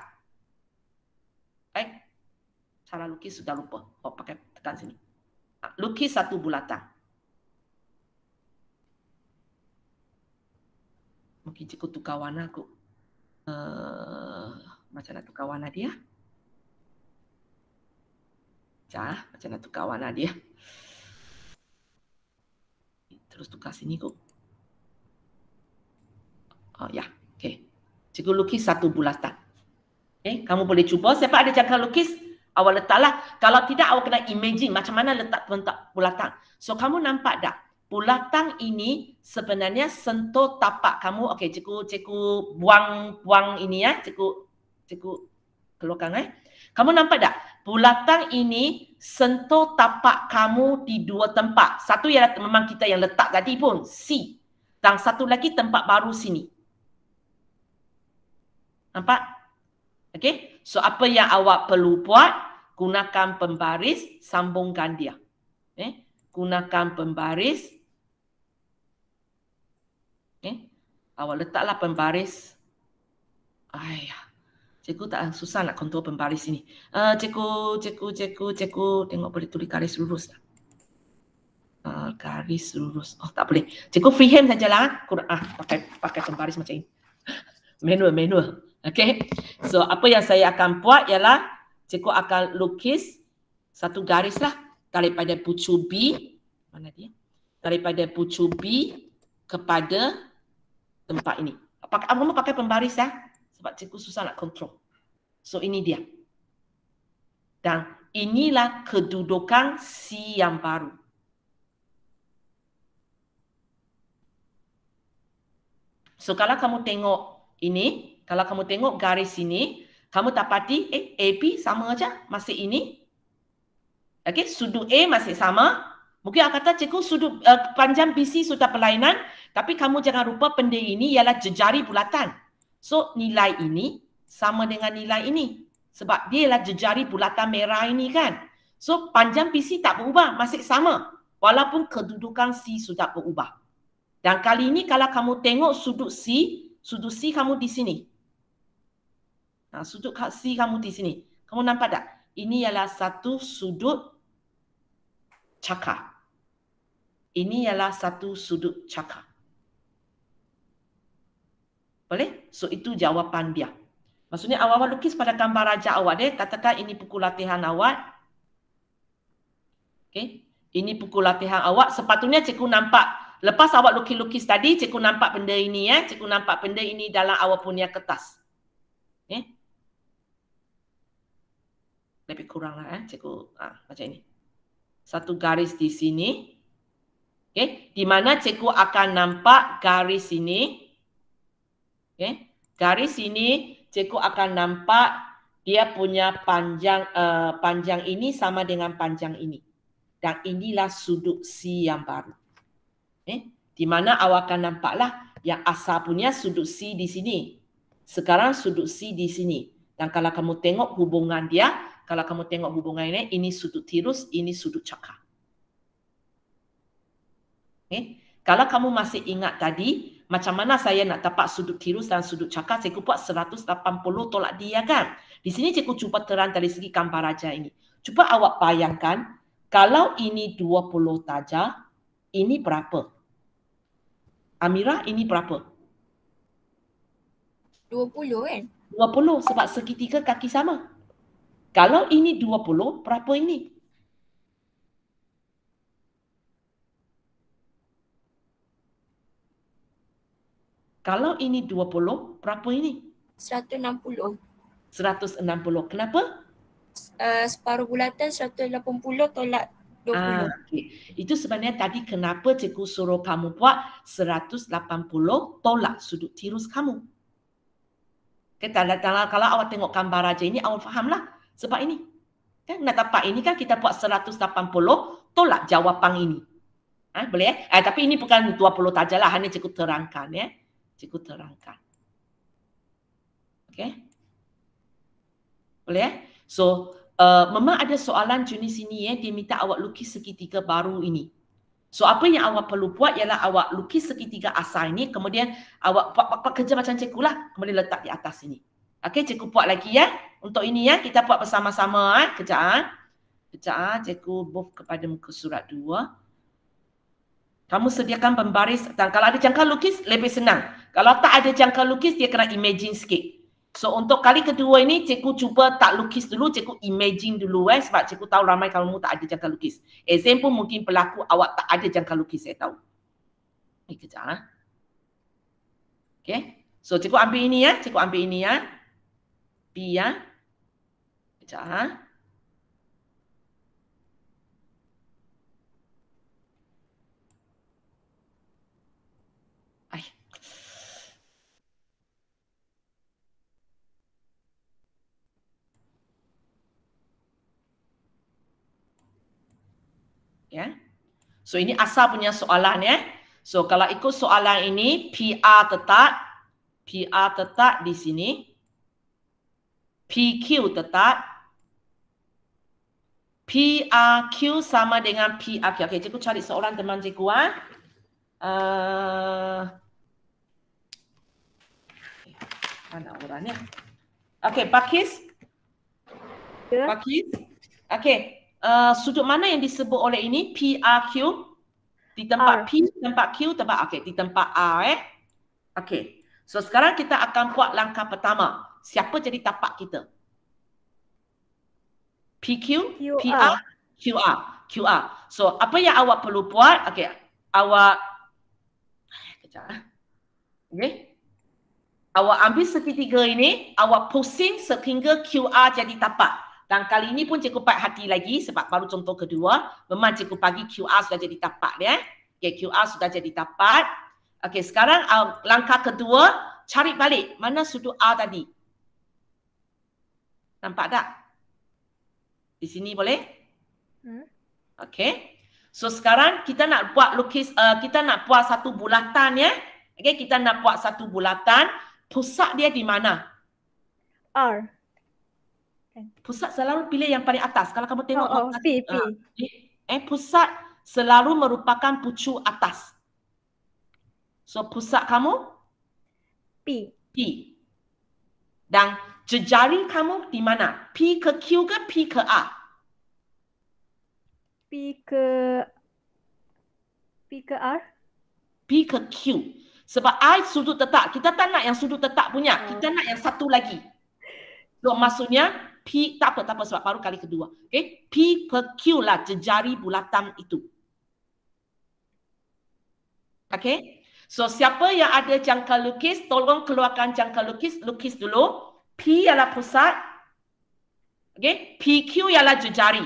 Cara lukis sudah lupa. Oh, pakai tekan sini. Lukis satu bulatan. Mungkin cikgu tukar warna aku. Macam nak tukar warna dia? Macam nak tukar warna dia? Terus tukar sini kok. Oh ya, okey. Cikgu lukis satu bulatan. Kamu boleh cuba. Siapa ada jangka lukis, awak letaklah. Kalau tidak, awak kena imagine macam mana letak bulatan. So, kamu nampak tak? Bulatan ini sebenarnya sentuh tapak kamu. Okey, cikgu buang ini ya. Cikgu keluarkan. Kamu nampak tak? Bulatan ini sentuh tapak kamu di dua tempat. Satu ialah memang kita yang letak tadi pun, C. Dan satu lagi tempat baru sini. Nampak? Okey. So, apa yang awak perlu buat? Gunakan pembaris, sambungkan dia. Gunakan pembaris. Awak letaklah pembaris. Cikgu tak susah nak kontrol pembaris ini. Cikgu. Tengok boleh tulis garis lurus tak? Garis lurus. Oh, tak boleh. Cikgu freehand sajalah. Pakai pembaris macam ini. Manual. Okay. So, apa yang saya akan buat ialah cikgu akan lukis satu garis lah daripada pucu B. Mana dia? Daripada pucu B kepada tempat ini. Kamu pakai pembaris ya? Sebab cikgu susah nak kontrol. So, ini dia. Dan inilah kedudukan C yang baru. So, kalau kamu tengok ini, kalau kamu tengok garis ini, kamu dapati AB sama aja, masih ini. Okey, sudut A masih sama. Mungkin awak kata cikgu sudut panjang BC sudah berlainan, tapi kamu jangan lupa benda ini ialah jejari bulatan. So, nilai ini sama dengan nilai ini. Sebab dia ialah jejari bulatan merah ini kan. So, panjang BC tak berubah, masih sama. Walaupun kedudukan C sudah berubah. Dan kali ini kalau kamu tengok sudut C kamu di sini. Sudut C kamu di sini. Kamu nampak tak? Ini ialah satu sudut cakar. Ini ialah satu sudut cakar. Boleh? So, itu jawapan dia. Maksudnya awak lukis pada gambar raja awak deh. Katakan ini buku latihan awak. Okay. Ini buku latihan awak. Sepatutnya cikgu nampak. Lepas awak lukis-lukis tadi, cikgu nampak benda ini ya. Cikgu nampak benda ini dalam awak punya kertas. Okay. Lebih kurang lah cikgu. Macam ini. Satu garis di sini. Okay. Di mana cikgu akan nampak garis ini. Okay. Garis ini cikgu akan nampak dia punya panjang ini sama dengan panjang ini. Dan inilah sudut C yang baru. Di mana awak akan nampaklah yang asal punya sudut C di sini. Sekarang sudut C di sini. Dan kalau kamu tengok hubungan dia, kalau kamu tengok hubungan ini sudut tirus, ini sudut cakar. Kalau kamu masih ingat tadi, macam mana saya nak dapat sudut tirus dan sudut cakar, saya buat 180 tolak dia kan. Di sini cikgu cuba terang dari segi gambar raja ini. Cuba awak bayangkan, kalau ini 20 darjah, ini berapa? Amira, ini berapa? 20 kan? 20 sebab segitiga kaki sama. Kalau ini 20, berapa ini? Kalau ini 20, berapa ini? 160. 160. Kenapa? Separuh bulatan 180 tolak 20. Okay. Itu sebenarnya tadi kenapa cikgu suruh kamu buat 180 tolak sudut tirus kamu. Okay, kalau awak tengok gambar raja ini, awak fahamlah sebab ini. Kan nak dapat ini kan kita buat 180 tolak jawapan ini. Boleh? Tapi ini bukan 20 saja lah, hanya cikgu terangkan ya. Cikgu terangkan. Okay? Boleh? So, memang ada soalan jenis ini ya, dia minta awak lukis segitiga baru ini. So, apa yang awak perlu buat ialah awak lukis segitiga asal ini, kemudian awak buat kerja macam cikgu lah, kemudian letak di atas ini. Okey, cikgu buat lagi ya. Untuk ini ya, kita buat bersama-sama. Kejap. Cikgu move kepada muka surat 2. Kamu sediakan pembaris. Dan kalau ada jangka lukis, lebih senang. Kalau tak ada jangka lukis, dia kena imagine sikit. So, untuk kali kedua ini, cikgu cuba tak lukis dulu, cikgu imagine dulu sebab cikgu tahu ramai kamu tak ada jangka lukis. Exam pun mungkin berlaku awak tak ada jangka lukis, saya tahu. Ini kejap. Okay. So, cikgu ambil ini ya. Cikgu ambil ini ya. B ya. Kejap. Ya. So ini asal punya soalan ya. So kalau ikut soalan ini PR tetap di sini. PQ tetap. PRQ sama dengan PRQ. Okey, cikgu cari soalan teman cikgu mana orangnya? Okey, Pakis. Ya. Pakis. Okey. Sudut mana yang disebut oleh ini? PRQ di tempat R. P, tempat Q, tempat okey, di tempat R Okey. So sekarang kita akan buat langkah pertama. Siapa jadi tapak kita? PQ, PR, QR. So apa yang awak perlu buat? Okey, awak kejap. Okey. Awak ambil segitiga ini, awak pusing sehingga QR jadi tapak. Dan kali ini pun cikgu baik hati lagi sebab baru contoh kedua. Memang cikgu bagi QR sudah jadi tapak dia. Okay, QR sudah jadi tapak. Okey, sekarang langkah kedua, cari balik. Mana sudut A tadi? Nampak tak? Di sini boleh? Okey. So sekarang kita nak buat lukis, kita nak buat satu bulatan ya. Okey, kita nak buat satu bulatan. Pusat dia di mana? R. Pusat selalu pilih yang paling atas. Kalau kamu tengok P. Pusat selalu merupakan pucuk atas. So pusat kamu P. Dan jejari kamu di mana? P ke Q ke P ke A? P ke R. P ke Q. Sebab I sudut tetap. Kita tak nak yang sudut tetap punya. Kita nak yang satu lagi. So maksudnya P tak apa sebab baru kali kedua. Okay? P per Q lah jejari bulatan itu. Okay? So siapa yang ada jangka lukis, tolong keluarkan jangka lukis, lukis dulu. P ialah pusat. Okay? PQ ialah jejari.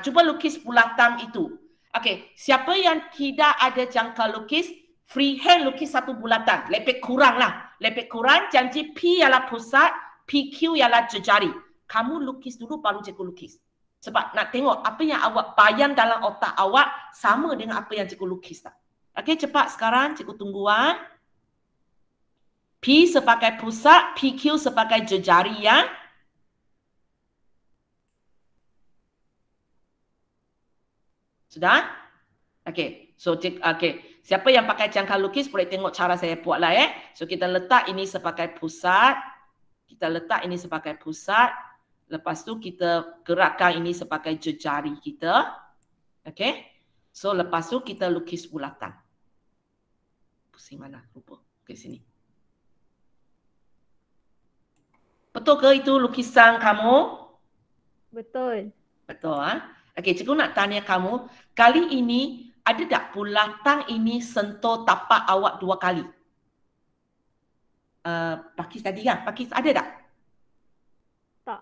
Cuba lukis bulatan itu. Okay, siapa yang tidak ada jangka lukis, freehand lukis satu bulatan. Lebih kurang lah. Lebih kurang janji P ialah pusat, PQ ialah jejari. kamu lukis dulu baru cikgu lukis. Sebab nak tengok apa yang awak bayang dalam otak awak sama dengan apa yang cikgu lukis tak. Okey, cepat sekarang cikgu tungguan. P sebagai pusat, PQ sebagai jejari ya. Sudah? Okey. So, okey. Siapa yang pakai jangka lukis boleh tengok cara saya buat lah So, kita letak ini sebagai pusat. Kita letak ini sebagai pusat. Lepas tu kita gerakkan ini sebagai jejari kita. Okey. So, lepas tu kita lukis bulatan. Pusing mana? Lupa. Okey, sini. Betul ke itu lukisan kamu? Betul. Betul. Okey, cikgu nak tanya kamu. Kali ini ada tak bulatan ini sentuh tapak awak 2 kali? Pakis tadi kan? Pakis ada tak? Tak.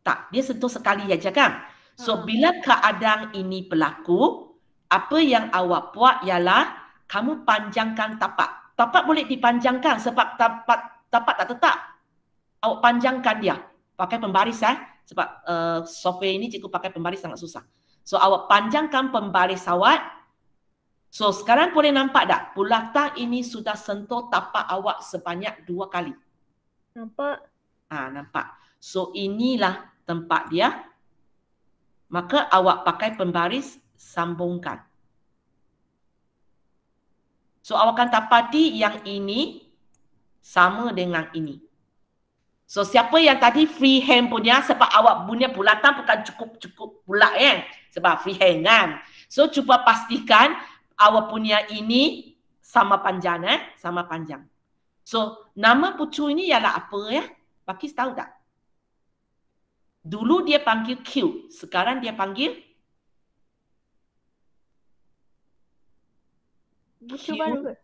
Tak, dia sentuh sekali aja kan? So, bila keadaan ini berlaku, apa yang awak buat ialah kamu panjangkan tapak. Tapak boleh dipanjangkan sebab tapak tak tetap. Awak panjangkan dia. Pakai pembaris sebab software ini cikgu pakai pembaris sangat susah. So, awak panjangkan pembaris awak. So, sekarang boleh nampak tak? Bulatan ini sudah sentuh tapak awak sebanyak 2 kali. Nampak? Nampak. So, inilah tempat dia. Maka awak pakai pembaris, sambungkan. So, awak akan dapati yang ini sama dengan ini. So, siapa yang tadi freehand punya, sebab awak punya bulatan bukan cukup bulat kan? Sebab freehand kan? So, cuba pastikan awak punya ini sama panjang sama panjang. So, nama pucu ini ialah apa Pakis tahu tak? Dulu dia panggil Q, sekarang dia panggil Pucu Q baru ke?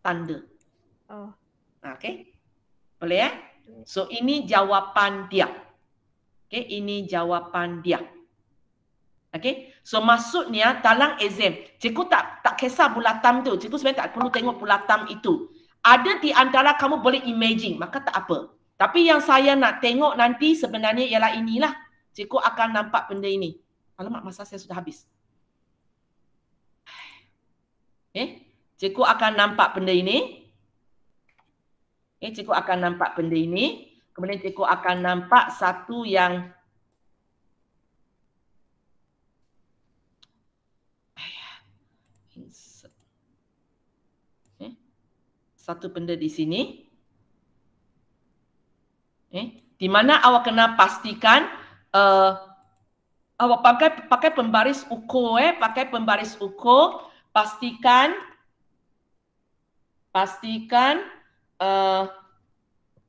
tanda. Oh. Okey. Boleh So, ini jawapan dia. Okey, ini jawapan dia. Okey. So, maksudnya dalam exam, cikgu tak kisah bulatan tu. Cikgu sebenarnya tak perlu tengok bulatan itu. Ada di antara kamu boleh imagine, maka tak apa. Tapi yang saya nak tengok nanti sebenarnya ialah inilah. Cikgu akan nampak benda ini. Alamak, masa saya sudah habis. Cikgu akan nampak benda ini. Cikgu akan nampak benda ini. Kemudian cikgu akan nampak satu yang satu benda di sini. Di mana awak kena pastikan awak pakai pembaris ukur pakai pembaris ukur, pastikan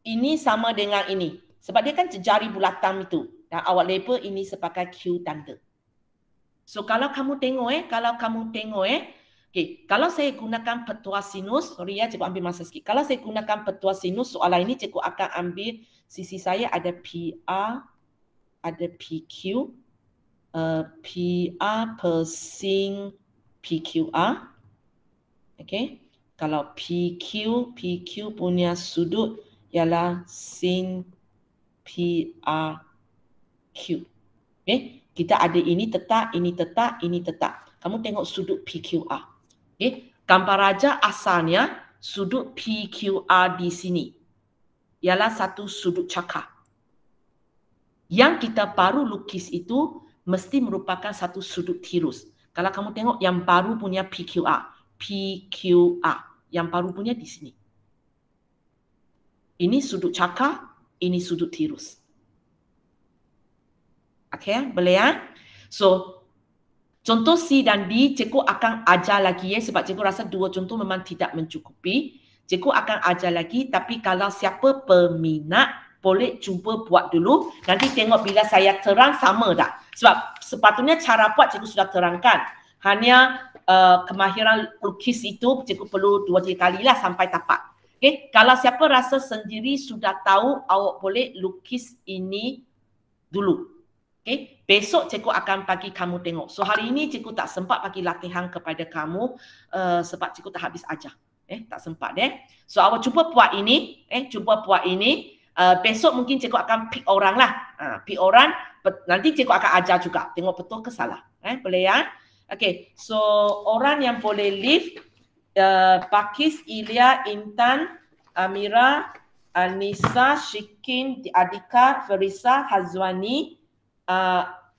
ini sama dengan ini. Sebab dia kan jejari bulatan itu. Dan awak label ini sebagai Q tanda. So kalau kamu tengok okay, kalau saya gunakan petua sinus, sorry cikgu ambil masa sikit. Kalau saya gunakan petua sinus, soalan ini cikgu akan ambil sisi saya ada PR, ada PQ, PR per sin PQR. Okay. Kalau PQ punya sudut ialah sin PRQ. Okay. Kita ada ini tetap, ini tetap, ini tetap. Kamu tengok sudut PQR. Okay. Gambar raja asalnya sudut PQR di sini ialah satu sudut cakar. Yang kita baru lukis itu mesti merupakan satu sudut tirus. Kalau kamu tengok yang baru punya PQR yang baru punya di sini. Ini sudut cakar, ini sudut tirus. Okay, boleh So, contoh C dan D, cikgu akan ajar lagi sebab cikgu rasa 2 contoh memang tidak mencukupi. Cikgu akan ajar lagi, tapi kalau siapa peminat, boleh cuba buat dulu. Nanti tengok bila saya terang sama tak? Sebab sepatutnya cara buat cikgu sudah terangkan. Hanya kemahiran lukis itu cikgu perlu 2-3 kali lah sampai tapak. Okay? Kalau siapa rasa sendiri sudah tahu, awak boleh lukis ini dulu. Okay? Besok cikgu akan bagi kamu tengok. So hari ini cikgu tak sempat bagi latihan kepada kamu sebab cikgu tak habis ajar. Tak sempat So awak cuba buat ini. Besok mungkin cikgu akan pick orang lah. Pick orang, nanti cikgu akan ajar juga. Tengok betul ke salah. Boleh ya? Okay, so orang yang boleh leave, Pakis, Ilya, Intan, Amira, Anissa, Shikin, Adika, Farisa, Hazwani,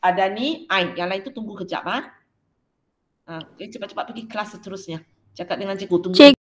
Adani, Ain. Yang lain tu tunggu kejap. Okay, cepat-cepat pergi kelas seterusnya. Cakap dengan cikgu, tunggu.